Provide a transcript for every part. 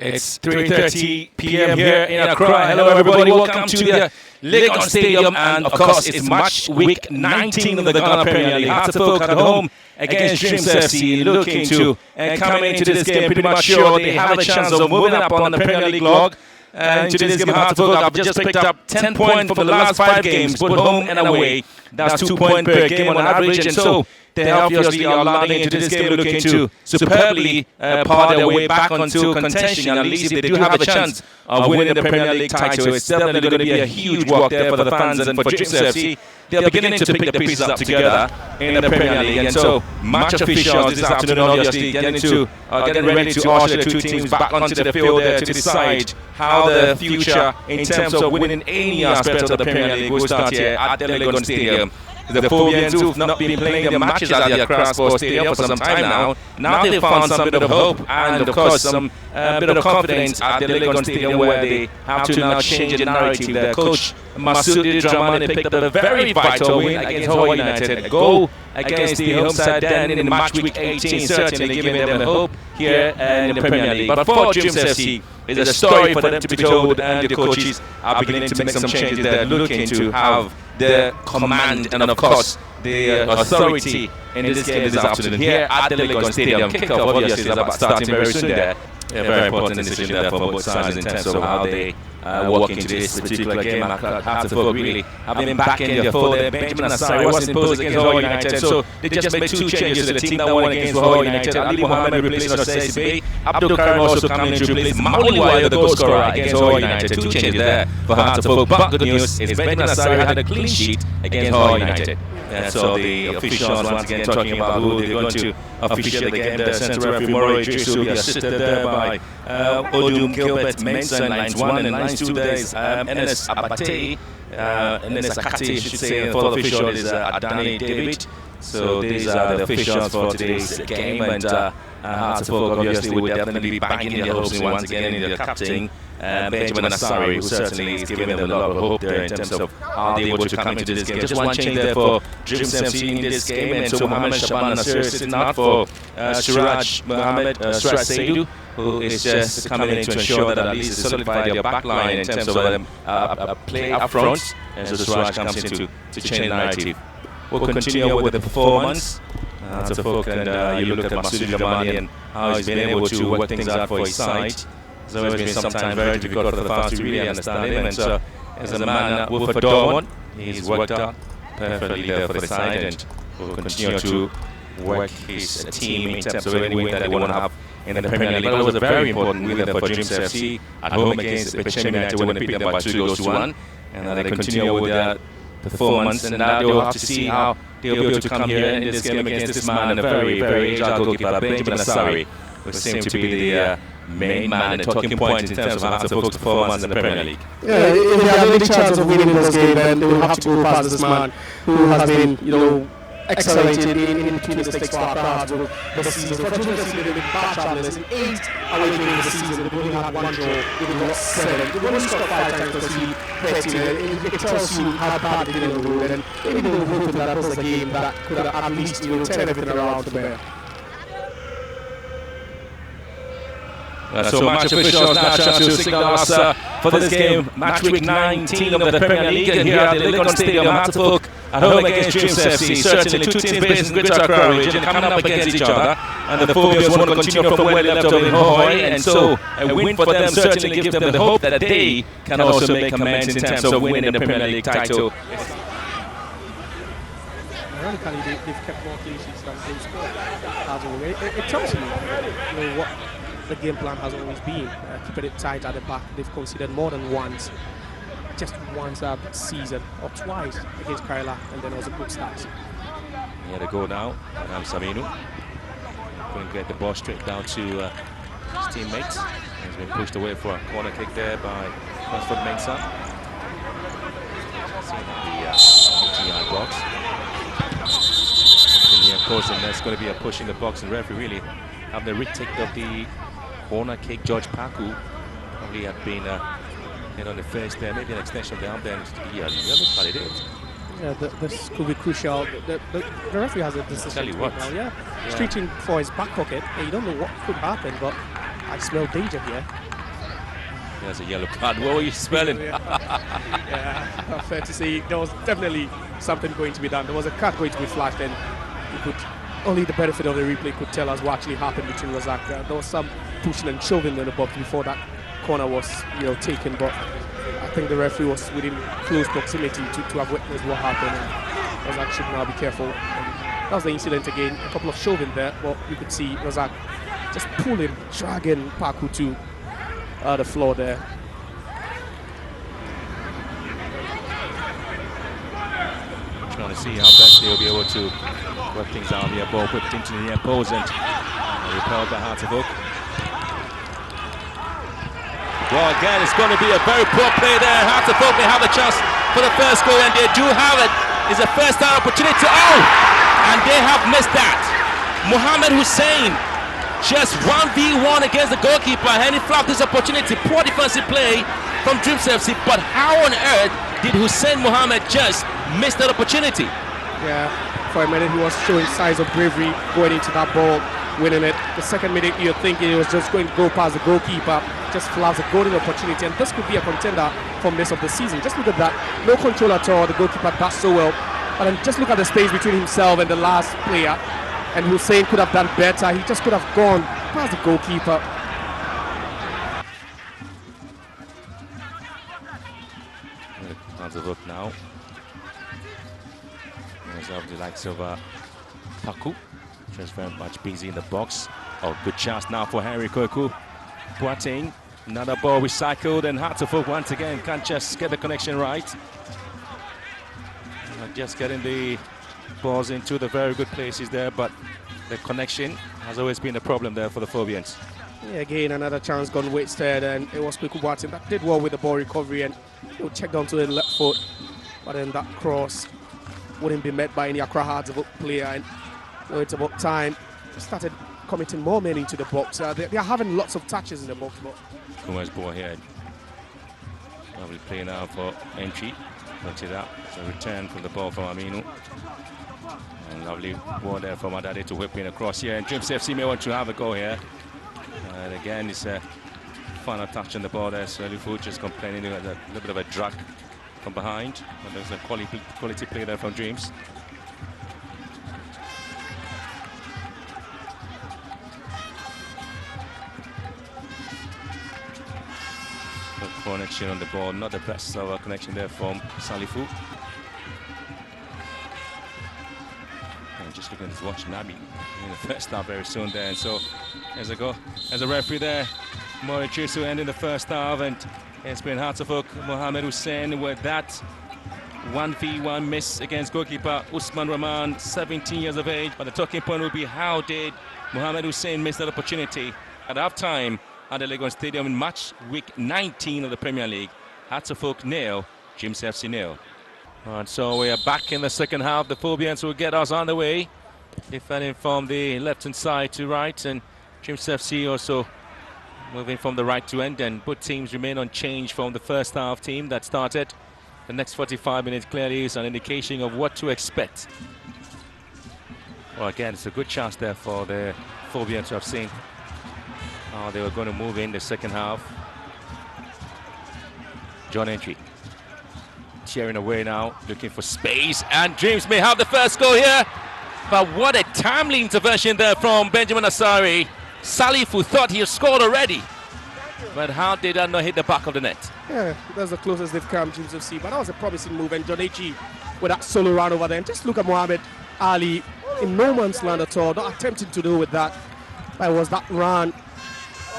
It's 3:30 p.m. here in Accra. Hello, everybody. Welcome to the Legon Stadium, and of course, it's match week 19 of the Ghana Premier League. Hearts of Oak at home against Dreams FC, looking to and coming into this game pretty much sure they have a chance of moving up on the Premier League log. And today's game, Hearts of Oak have just picked up 10 points from the last 5 games, both home and away. That's 2 points per game on average, and so they obviously are landing into this game looking to superbly paw their way back onto contention. And at least if they do have a chance of winning the Premier League title, it's definitely going to be a huge walk there for the fans and for Dreams FC. They're beginning to pick the pieces up together in the Premier League, and so match officials this afternoon obviously getting ready to usher the two teams back onto the field there to decide how the future in terms of winning any aspect of the Premier League will start here at the Legon Stadium. The Phobians who've not been playing their matches at the Accra Sports Stadium for some time now they've found some bit of hope and of course some bit of confidence at the Legon Stadium, where they have to now change the narrative. Their coach Masudi Dramani picked up a very vital win against Hull United, a goal against the home side then in match week 18, certainly giving them a hope here in the Premier League. But for Dreams FC, it's a story for them to be told, and the coaches are beginning to make some changes. They're looking to have the command and of course the authority in this game this afternoon here at the Legon Stadium. Kickoff obviously is about starting very soon there. A very important decision there for both sides in terms of how they walk into this particular game. Hearts of Oak really have been back in their fold there. Benjamin Asari was imposed against Hull United, so they just made 2 changes to the team that won against Hull United. Ali Mohammed replaced Osei, Abdul Karim also coming to replace Mauliwa, the goal scorer against Hull United. 2 changes there for Hearts of Oak, but good news is Benjamin Asari had a clean sheet against Hull United. So the officials once again talking about who they're going to officiate the game. The central referee Moro Idris will be assisted there by Odum Gilbert Mensah in lines 1, and lines 2 there is Enes Abate, Enes Akate, I should say, and the fourth official is Adani David. So these are the officials for today's game, and Hearts of Oak obviously will definitely be banging their hopes in once again in their captain Benjamin Asari, who certainly is giving them a lot of hope there in terms of how they're able to come into this game. Just one change there for Dreams FC in this game, and so Mohamed Shaban Nasir is sitting out for Siraj Saidu, who is just coming in to ensure that at least they solidify their back line in terms of a play up front, and so Siraj comes in to change the narrative. We'll continue with the performance. Hearts of Oak, and you look at Masudi Dramani and how he's been able to work things out for his side. It's always been sometimes very difficult for the fans to really understand him, and so as a man Wilfred Dorman, he's worked out perfectly there for the side, and will continue to work his team in terms of any win that they want to have in the Premier League. But it was a very important win there for Dreams FC at home against Bechem United when they beat them by 2-1, and they continue with their performance, and now they'll have to see how they'll be able to come here in this game against this man, a very, very agile goalkeeper, Benjamin Asari, who seems to be the main man and talking point in terms of Hearts of Oak's performance in the Premier League. Yeah, if they have any chance of winning this game, then they will have to go past this man who has been, accelerated in between the stakes for Accra this season. For Dreams FC, they've been bad travellers in 8 away games this season. They've only had 1 draw, they've lost 7. They've only scored 5 times this season. It tells you how bad they've been on the road, and maybe they were hoping that was a game that could have at least turn everything around to bear. So match officials now trying to signal us for this game, match week 19 of the Premier League, and here at the Legon Stadium, Hearts of Oak at home against Dreams FC. Certainly 2 teams based in Greater Accra region coming up against each other, and the Phobians want to continue from where they left off in Hohoi, and so a win for them certainly gives them the hope that they can also make amends in terms of winning the Premier League title. Ironically, they've kept more clean sheets than they've scored. It tells you, what the game plan has always been, keeping it tight at the back. They've conceded more than once, just once that season, or twice against Kaila, and then also good starts. Here they go now, Adam Saminu couldn't get the ball straight down to his teammates. He's been pushed away for a corner kick there by Wilfred Mensah. Seen at the 50-yard box. And yeah, of course, and there's going to be a push in the box, and the referee really having the retake of the corner kick. George Paku probably had been hit on the face there, maybe an extension of the arm there. Yeah, look what it is. Yeah, this could be crucial. The referee has a decision. Tell you what. Now, yeah. He's reaching for his back pocket. You don't know what could happen, but I smell danger here. There's a yellow card. What were you smelling? Yeah, fair to say there was definitely something going to be done. There was a card going to be flashed, and you could only the benefit of the replay could tell us what actually happened between Razak. There was some pushing and shoving in the box before that corner was taken, but I think the referee was within close proximity to have witnessed what happened. And Razak should now be careful. And that was the incident again. A couple of shoving there, but you could see Razak just pulling, dragging Paku to the floor there. Trying to see how best they'll be able to work things out here. Ball whipped into the near post and repelled by Hartevok. Well, again, it's going to be a very poor play there. Hartevok may have a chance for the first goal, and they do have it. It's a first time opportunity. Oh! And they have missed that. Mohammed Hussein just 1v1 against the goalkeeper, and he flapped this opportunity. Poor defensive play from Dreams FC, but how on earth did Hussein Mohammed just miss that opportunity? Yeah, for a minute he was showing signs of bravery going into that ball, winning it. The second minute you're thinking he was just going to go past the goalkeeper, just flaps a golden opportunity, and this could be a contender for miss of the season. Just look at that, no control at all. The goalkeeper does so well, but then just look at the space between himself and the last player. And Hussein could have done better. He just could have gone past the goalkeeper. Hands of up now. There's the likes of Paku, just very much busy in the box. Oh, good chance now for Henry Koku. Boateng, another ball recycled, and Hartevok once again can't just get the connection right. Just getting the balls into the very good places there, but the connection has always been a problem there for the Phobians. Yeah, again, another chance gone wasted, and it was Kweku Boateng that did well with the ball recovery and checked onto the left foot, but then that cross wouldn't be met by any Accra Hearts player, and it's about time. Started committing more men into the box. They are having lots of touches in the box. Kuma's ball here. Lovely play now for entry. Look at that. It's a return from the ball from Aminu. And lovely ball there from Adade to whip in across here. And Dreams FC may want to have a go here. And again, it's a final touch on the ball there. So Elifu just complaining about a little bit of a drag from behind. But there's a quality play there from Dreams. Connection on the ball, not the best of a connection there from Salifu. And just looking at his watch, Nabi in the first half very soon there. And so there's a go. There's a referee there. Morichisu ending the first half, and it's been Hartevok Mohammed Hussein with that 1v1 miss against goalkeeper Usman Rahman, 17 years of age. But the talking point will be, how did Mohammed Hussein miss that opportunity at half time at the Lagos Stadium in match week 19 of the Premier League? Hartevok 0, Dreams FC 0. And so we are back in the second half. The Phobians will get us on the way, defending from the left hand side to right, and Dreams FC also moving from the right to end, and both teams remain unchanged from the first half team that started. The next 45 minutes clearly is an indication of what to expect. Well, again, it's a good chance there for the Phobians to have seen how they were going to move in the second half. John Entry tearing away now, looking for space, and Dreams may have the first goal here. But what a timely intervention there from Benjamin Asari. Salifu thought he had scored already, but how did that not hit the back of the net? Yeah, that's the closest they've come, Dreams FC. But that was a promising move, and John Echi with that solo run over there. And just look at Mohammed Ali in no man's land at all, not attempting to do with that. But it was that run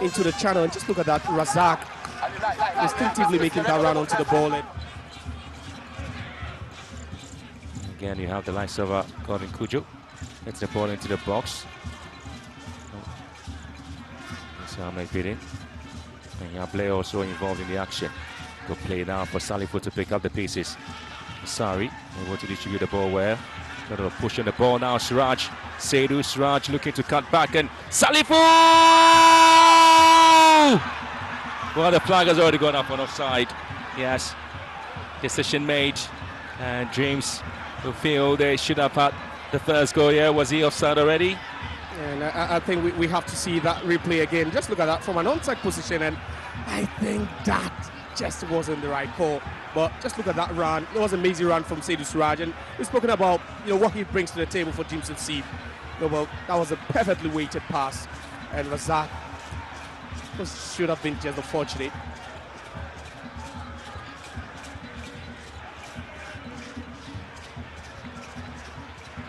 into the channel, and just look at that, Razak instinctively making that run onto the ball. And again, you have the likes of Gordon Kujo. Gets the ball into the box. Ahmed Bidin. And Yable also involved in the action. Good play now for Salifu to pick up the pieces. Sari able to distribute the ball well. Got a push on the ball now. Siraj, Seidu, Siraj looking to cut back, and Salifu! Well, the flag has already gone up on offside. Yes, decision made, and Dreams who feel they should have had the first goal here. Was he offside already? And I think we have to see that replay again. Just look at that from an onside position, and I think that just wasn't the right call. But just look at that run. It was an amazing run from Seydou Suraj, and we've spoken about what he brings to the table for Dreams FC. Well, that was a perfectly weighted pass, and Razak should have been just unfortunate.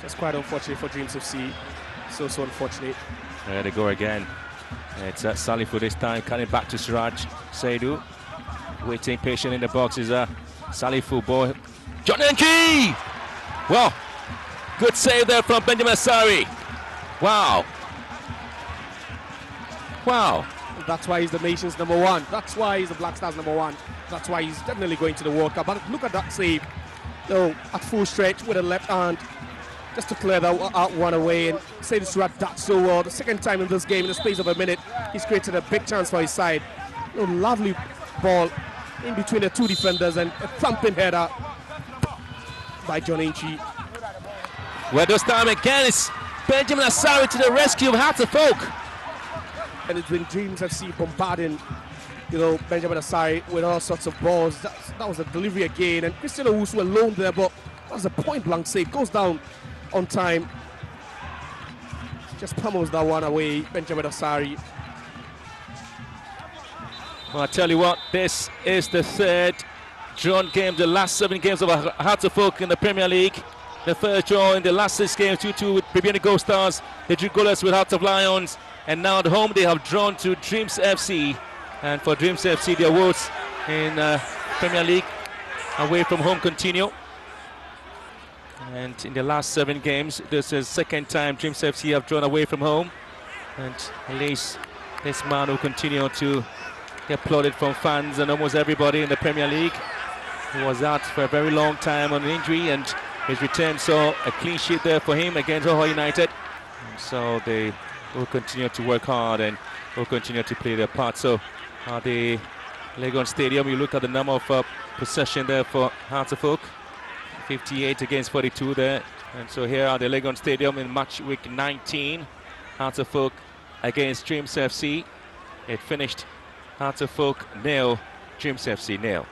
Just quite unfortunate for Dreams FC. So unfortunate. There they go again. It's Salifu this time, cutting back to Suraj. Seydou waiting patient in the box is Salifu boy. John Enki! Well, good save there from Benjamin Asari. Wow. Wow. That's why he's the nation's number one. That's why he's the Black Stars number one. That's why he's definitely going to the World Cup. But look at that save. At full stretch with a left hand, just to clear that out one away. And Seydou Suraj that so well. The second time in this game, in the space of a minute, he's created a big chance for his side. Lovely ball in between the two defenders, and a thumping header by John Enchi. Well, this time again, it's Benjamin Asari to the rescue of Hearts of Folk. And it's been Dreams FC bombarding, Benjamin Asari with all sorts of balls. That was a delivery again, and Christian Owusu alone there, but that was a point-blank save. Goes down on time. Just pummels that one away, Benjamin Asari. Well, I tell you what, this is the third drawn game, the last 7 games of Hearts of Folk in the Premier League. The first draw in the last 6 games, 2-2 with Bibiani Gold Stars. They drew goalless with Hearts of Lions. And now at home, they have drawn to Dreams FC. And for Dreams FC, the awards in Premier League away from home continue. And in the last 7 games, this is the second time Dreams FC have drawn away from home. And at least this man will continue to get applauded from fans and almost everybody in the Premier League. He was out for a very long time on an injury, and his return saw a clean sheet there for him against Oho United. And so they will continue to work hard and will continue to play their part. So at the Legon Stadium, you look at the number of possession there for Hearts of Folk. 58 against 42 there. And so here at the Legon Stadium in match week 19, Hearts of Folk against Dreams FC. It finished Hearts of Folk 0, Dreams FC 0.